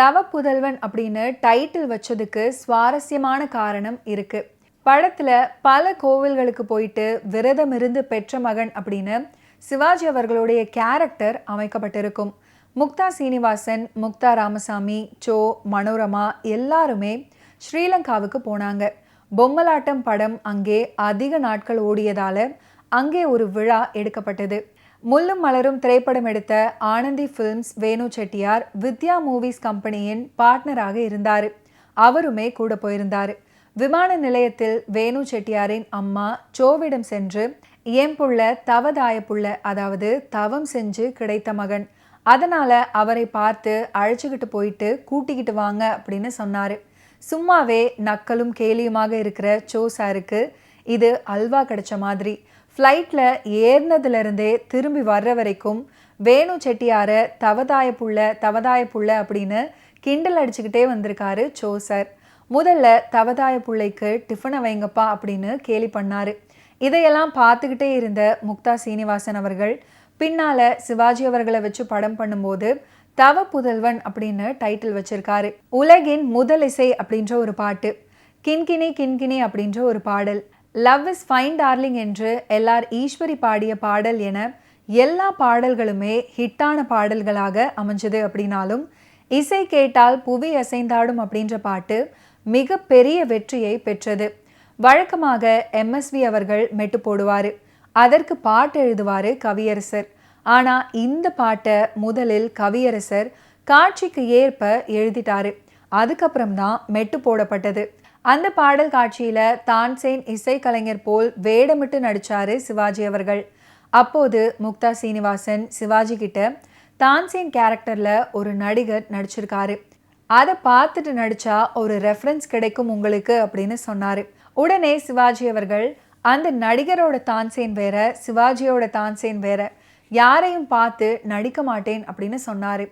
தவ புதல்வன் அப்படின்னு டைட்டில் வச்சதுக்கு சுவாரஸ்யமான காரணம் இருக்கு. படத்துல பல கோவில்களுக்கு போயிட்டு விரதம் இருந்து பெற்ற மகன் அப்படின்னு சிவாஜி அவர்களுடைய கேரக்டர் அமைக்கப்பட்டிருக்கும். முக்தா சீனிவாசன், முக்தா ராமசாமி, சோ, மனோரமா எல்லாருமே ஸ்ரீலங்காவுக்கு போனாங்க. பொம்மலாட்டம் படம் அங்கே அதிக நாட்கள் ஓடியதால அங்கே ஒரு விழா எடுக்கப்பட்டது. முள்ளும் மலரும் திரைப்படம் எடுத்த ஆனந்தி ஃபிலிம்ஸ் வேணு செட்டியார் வித்யா மூவிஸ் கம்பெனியின் பார்ட்னராக இருந்தார். அவருமே கூட போயிருந்தார். விமான நிலையத்தில் வேணு செட்டியாரின் அம்மா சோவிடம் சென்று, என் புள்ள தவதாய புள்ள, அதாவது தவம் செஞ்சு கிடைத்த மகன், அதனால அவரை பார்த்து அழைச்சிக்கிட்டு போயிட்டு கூட்டிக்கிட்டு வாங்க அப்படின்னு சொன்னாரு. சும்மாவே நக்கலும் கேலியுமாக இருக்கிற சோ சாருக்கு இது அல்வா கிடைச்ச மாதிரி. ஃப்ளைட்டில் ஏறினதுலேருந்தே திரும்பி வர்ற வரைக்கும் வேணு செட்டியாரை தவதாய புள்ள அப்படின்னு கிண்டல் அடிச்சுக்கிட்டே வந்திருக்காரு சோ சார். முதல்ல தவதாய புள்ளைக்கு டிஃபனை வைங்கப்பா அப்படின்னு கேலி பண்ணாரு. இதையெல்லாம் பார்த்துக்கிட்டே இருந்த முக்தா சீனிவாசன் அவர்கள் பின்னால சிவாஜி அவர்களை வச்சு படம் பண்ணும்போது தவ புதல்வன் அப்படின்னு டைட்டில் வச்சிருக்காரு. உலகின் முதல் இசை அப்படின்ற ஒரு பாட்டு, கின்கினி கின்கினி அப்படின்ற ஒரு பாடல், லவ் இஸ் ஃபைன் டார்லிங் என்று எல்ஆர் ஈஸ்வரி பாடிய பாடல் என எல்லா பாடல்களுமே ஹிட்டான பாடல்களாக அமைஞ்சது. அப்படின்னாலும் இசை கேட்டால் புவி அசைந்தாடும் அப்படின்ற பாட்டு மிக பெரிய வெற்றியை பெற்றது. வழக்கமாக எம்எஸ்வி அவர்கள் மெட்டு போடுவார், அதற்கு பாட்டு எழுதுவார் கவியரசர். ஆனால் இந்த பாட்டை முதலில் கவியரசர் காட்சிக்கு ஏற்ப எழுதிட்டாரு, அதுக்கப்புறம் தான் மெட்டு போடப்பட்டது. அந்த பாடல் காட்சியில தான்சேன் இசைக்கலைஞர் போல் வேடமிட்டு நடிச்சாரு சிவாஜி அவர்கள். அப்போது முக்தா சீனிவாசன் சிவாஜி கிட்ட தான்சேன் கேரக்டர்ல ஒரு நடிகர் நடிச்சிருக்காரு, அதை பார்த்துட்டு நடிச்சா ஒரு ரெஃபரன்ஸ் கிடைக்கும் உங்களுக்கு அப்படின்னு சொன்னாரு. உடனே சிவாஜி அவர்கள் அந்த நடிகரோட தான்சேன் வேற, சிவாஜியோட தான்சேன் வேற, யாரையும் பார்த்து நடிக்க மாட்டேன் அப்படின்னு சொன்னாரு.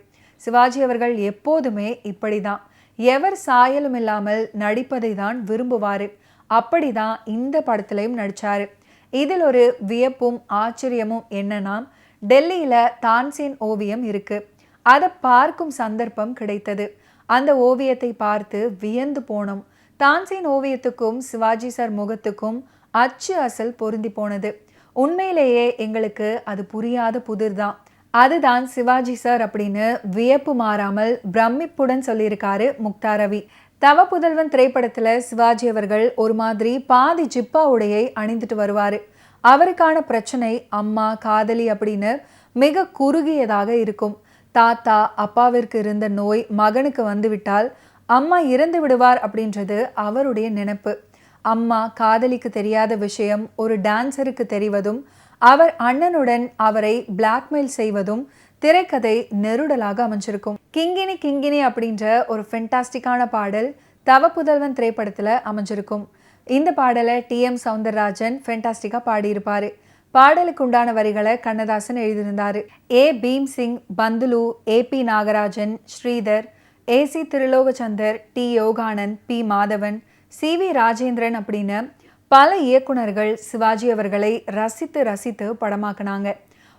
சிவாஜி அவர்கள் எப்போதுமே இப்படிதான், எவர் சாயலும் இல்லாமல் நடிப்பதை தான் விரும்புவார். அப்படிதான் இந்த படத்துலையும் நடிச்சாரு. இதில் ஒரு வியப்பும் ஆச்சரியமும் என்னன்னா, டெல்லியில் தான்சேன் ஓவியம் இருக்கு, அதை பார்க்கும் சந்தர்ப்பம் கிடைத்தது. அந்த ஓவியத்தை பார்த்து வியந்து போனோம். தான்சேன் ஓவியத்துக்கும் சிவாஜி சார் முகத்துக்கும் அச்சு அசல் பொருந்தி போனது. உண்மையிலேயே எங்களுக்கு அது புரியாத புதிர்தான். அதுதான் சிவாஜி சார் அப்படின்னு வியப்பு மாறாமல் பிரமிப்புடன் சொல்லியிருக்காரு முக்தா ரவி. தவ புதல்வன் திரைப்படத்துல சிவாஜி அவர்கள் ஒரு மாதிரி பாதி ஜிப்பா உடையை அணிந்துட்டு வருவாரு. அவருக்கான பிரச்சனை அம்மா, காதலி அப்படின்னு மிக குறுகியதாக இருக்கும். தாத்தா அப்பாவிற்கு இருந்த நோய் மகனுக்கு வந்துவிட்டால் அம்மா இறந்து விடுவார் அப்படின்றது அவருடைய நினைப்பு. அம்மா காதலிக்கு தெரியாத விஷயம் ஒரு டான்சருக்கு தெரிவதும் அவர் அண்ணனுடன் அவரை பிளாக்மெயில் செய்வதும் திரைக்கதை நெருடலாக அமைஞ்சிருக்கும். கிங்கினி கிங்கினி அப்படின்ற ஒரு ஃபென்டாஸ்டிக்கான பாடல் தவ புதல்வன் திரைப்படத்தில் அமைஞ்சிருக்கும். இந்த பாடலை டிஎம் சௌந்தரராஜன் ஃபென்டாஸ்டிக்காக பாடியிருப்பார். பாடலுக்கு உண்டான வரிகளை கண்ணதாசன் எழுதியிருந்தார். A Bhim Singh, Panthulu, AP Nagarajan, Sridhar, AC Thirulokachandar, T Yoganand, P Madhavan, CV Rajendran அப்படின்னு பல இயக்குனர்கள் சிவாஜி அவர்களை ரசித்து ரசித்து படமாக்குனாங்க.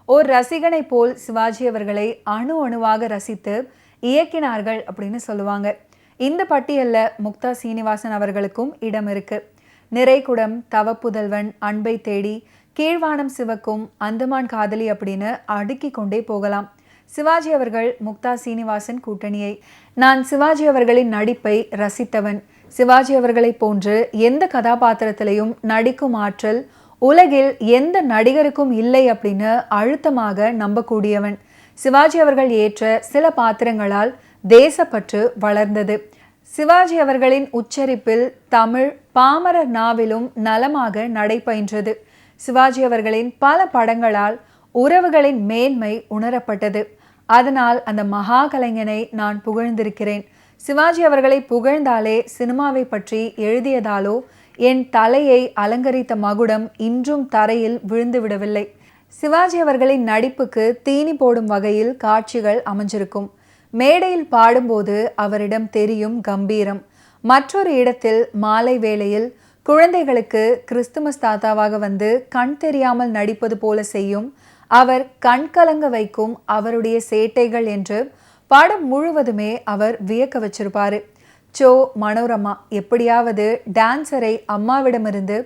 ஒரு ரசிகனை போல் சிவாஜி அவர்களை அணு அணுவாக ரசித்து இயக்கினார்கள் அப்படின்னு சொல்லுவாங்க. இந்த பட்டியலில் முக்தா சீனிவாசன் அவர்களுக்கும் இடம் இருக்கு. நிறைகுடம், தவ புதல்வன், அன்பை தேடி, கீழ்வானம் சிவக்கும், அந்தமான் காதலி அப்படின்னு அடுக்கி கொண்டே போகலாம். சிவாஜி அவர்கள் முக்தா சீனிவாசன் கூட்டணியை. நான் சிவாஜி அவர்களின் நடிப்பை ரசித்தவன். சிவாஜி அவர்களை போன்று எந்த கதாபாத்திரத்திலையும் நடிக்கும் ஆற்றல் உலகில் எந்த நடிகருக்கும் இல்லை அப்படின்னு அழுத்தமாக நம்பக்கூடியவன். சிவாஜி அவர்கள் ஏற்ற சில பாத்திரங்களால் தேசப்பற்று வளர்ந்தது. சிவாஜி அவர்களின் உச்சரிப்பில் தமிழ் பாமரர் நாவிலும் நலமாக நடைபயின்றது. சிவாஜி அவர்களின் பல படங்களால் உறவுகளின் மேன்மை உணரப்பட்டது. அதனால் அந்த மகா கலைஞனை நான் புகழ்ந்திருக்கிறேன். சிவாஜி அவர்களை புகழ்ந்தாலே சினிமாவை பற்றி எழுதியதாலோ என் தலையை அலங்கரித்த மகுடம் இன்றும் தரையில் விழுந்து விடவில்லை. சிவாஜி அவர்களின் நடிப்புக்கு தீனி போடும் வகையில் காட்சிகள் அமைஞ்சிருக்கும். மேடையில் பாடும்போது அவரிடம் தெரியும் கம்பீரம். மற்றொரு இடத்தில் மாலை வேளையில் குழந்தைகளுக்கு கிறிஸ்துமஸ் தாத்தாவாக வந்து கண் தெரியாமல் நடிப்பது போல செய்யும் அவர் கண்கலங்க வைக்கும் அவருடைய சேட்டைகள் என்று படம் முழுவதுமே அவர் வியக்க வச்சிருப்பாரு. சோ மனோரமா எப்படியாவது டான்சரை அம்மாவிடமிருந்து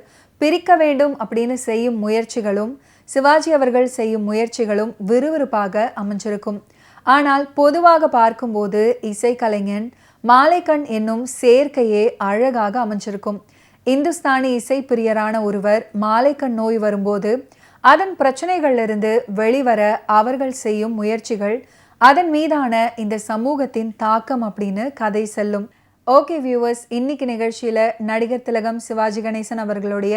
பிரிக்க வேண்டும் அப்படின்னு செய்யும் முயற்சிகளும் சிவாஜி அவர்கள் செய்யும் முயற்சிகளும் விறுவிறுப்பாக அமைஞ்சிருக்கும். ஆனால் பொதுவாக பார்க்கும்போது இசைக்கலைஞன் மாலைக்கண் என்னும் சேர்க்கையே அழகாக அமைஞ்சிருக்கும். இந்துஸ்தானி இசை பிரியரான ஒருவர் மாலைக்கண் நோய் வரும்போது அதன் பிரச்சனைகளிலிருந்து வெளிவர அவர்கள் செய்யும் முயற்சிகள், அதன் மீதான இந்த சமூகத்தின் தாக்கம் அப்படின்னு கதை செல்லும். ஓகே வியூவர்ஸ், இன்னைக்கு நிகழ்ச்சியில நடிகர் திலகம் சிவாஜி கணேசன் அவர்களுடைய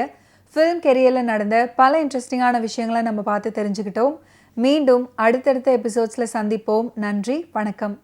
ஃபிலிம் கெரியரில் நடந்த பல இன்ட்ரெஸ்டிங்கான விஷயங்களை நம்ம பார்த்து தெரிஞ்சுக்கிட்டோம். மீண்டும் அடுத்தடுத்த எபிசோட்ஸில் சந்திப்போம். நன்றி, வணக்கம்.